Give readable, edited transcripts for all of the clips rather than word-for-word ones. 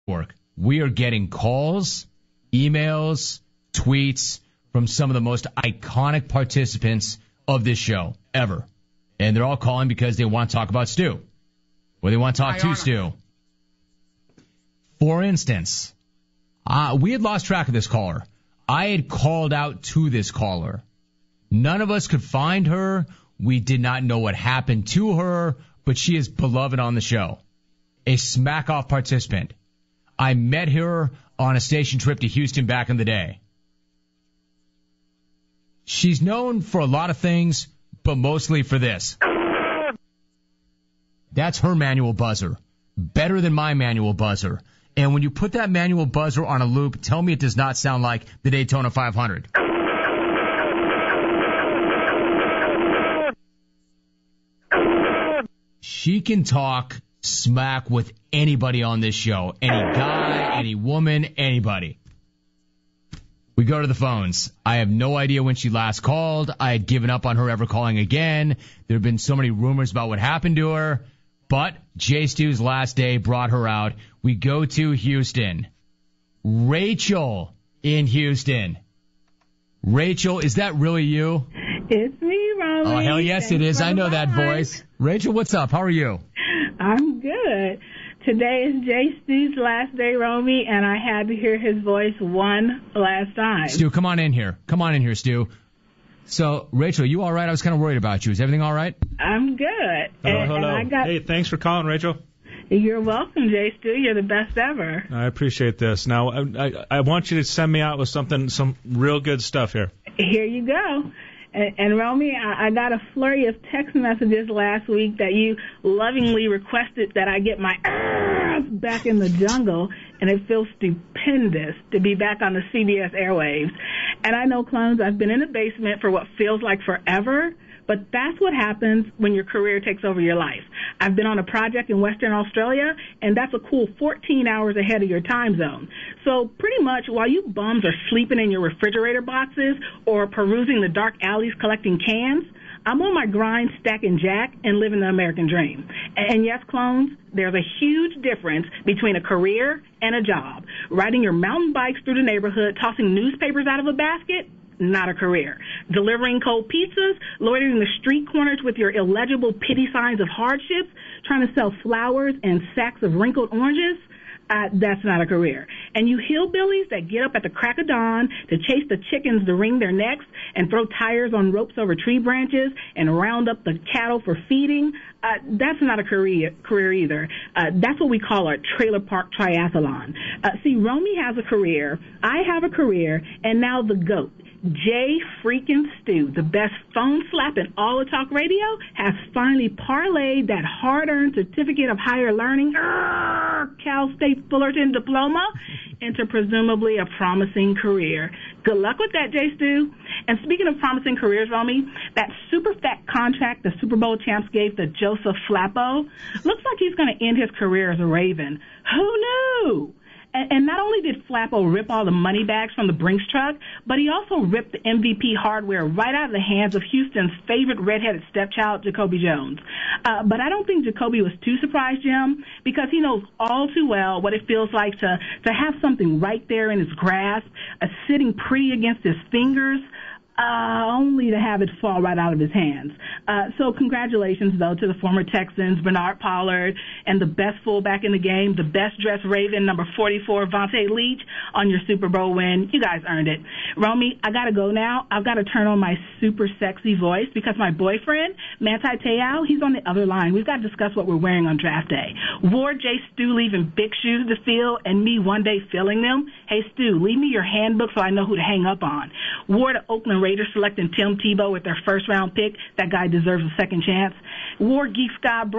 Network. We are getting calls, emails, tweets from some of the most iconic participants of this show ever. And they're all calling because they want to talk about Stu. Or they want to talk to Stu. For instance, we had lost track of this caller. I had called out to this caller. None of us could find her. We did not know what happened to her, but she is beloved on the show. A smack-off participant. I met her on a station trip to Houston back in the day. She's known for a lot of things, but mostly for this. That's her manual buzzer. Better than my manual buzzer. And when you put that manual buzzer on a loop, tell me it does not sound like the Daytona 500. She can talk smack with anybody on this show. Any guy, any woman, anybody. We go to the phones. I have no idea when she last called. I had given up on her ever calling again. There have been so many rumors about what happened to her. But J. Stu's last day brought her out. We go to Houston. Rachel in Houston. Rachel, is that really you? It's me, Romy. Oh, hell yes, it is. I know that voice. Rachel, what's up? How are you? I'm good. Today is J. Stu's last day, Romy, and I had to hear his voice one last time. Stu, come on in here. Come on in here, Stu. So, Rachel, you all right? I was kind of worried about you. Is everything all right? I'm good. Hello. Hey, thanks for calling, Rachel. You're welcome, J. Stu. You're the best ever. I appreciate this. Now, I want you to send me out with some real good stuff here. Here you go. And Romy, I got a flurry of text messages last week that you lovingly requested that I get my ass back in the jungle, and it feels stupendous to be back on the CBS airwaves. And I know, clones, I've been in the basement for what feels like forever, but that's what happens when your career takes over your life. I've been on a project in Western Australia, and that's a cool 14 hours ahead of your time zone. So pretty much while you bums are sleeping in your refrigerator boxes or perusing the dark alleys collecting cans, I'm on my grind stacking jack and living the American dream. And yes, clones, there's a huge difference between a career and a job. Riding your mountain bikes through the neighborhood, tossing newspapers out of a basket, not a career. Delivering cold pizzas, loitering the street corners with your illegible pity signs of hardships, trying to sell flowers and sacks of wrinkled oranges, that's not a career. And you hillbillies that get up at the crack of dawn to chase the chickens to wring their necks and throw tires on ropes over tree branches and round up the cattle for feeding, that's not a career either. That's what we call a trailer park triathlon. See, Romy has a career, I have a career, and now the GOAT, J. freaking Stu, the best phone slap in all of talk radio, has finally parlayed that hard-earned certificate of higher learning, Cal State Fullerton diploma, into presumably a promising career. Good luck with that, J. Stu. And speaking of promising careers, Romy, that super fat contract the Super Bowl champs gave to Joseph Flacco looks like he's going to end his career as a Raven. Who knew? And not only did Flacco rip all the money bags from the Brinks truck, but he also ripped the MVP hardware right out of the hands of Houston's favorite redheaded stepchild, Jacoby Jones. But I don't think Jacoby was too surprised, Jim, because he knows all too well what it feels like to have something right there in his grasp, sitting pretty against his fingers, only to have it fall right out of his hands. So congratulations, though, to the former Texans, Bernard Pollard, and the best fullback in the game, the best-dressed Raven, number 44, Vontae Leach, on your Super Bowl win. You guys earned it. Romy, I got to go now. I've got to turn on my super sexy voice because my boyfriend, Manti Te'o, he's on the other line. We've got to discuss what we're wearing on draft day. Ward J. Stu leaving big shoes to fill and me one day filling them. Hey, Stu, leave me your handbook so I know who to hang up on. Ward, Oakland Raiders selecting Tim Tebow with their first-round pick. That guy deserves a second chance. War Geek Squad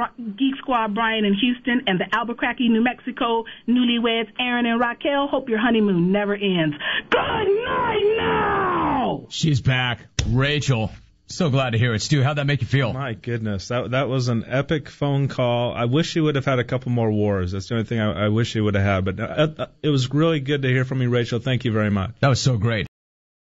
Brian in Houston and the Albuquerque, New Mexico newlyweds Aaron and Raquel. Hope your honeymoon never ends. Good night now! She's back. Rachel. So glad to hear it. Stu, how'd that make you feel? My goodness, that was an epic phone call. I wish he would have had a couple more wars. That's the only thing I wish he would have had. But it was really good to hear from you, Rachel. Thank you very much. That was so great.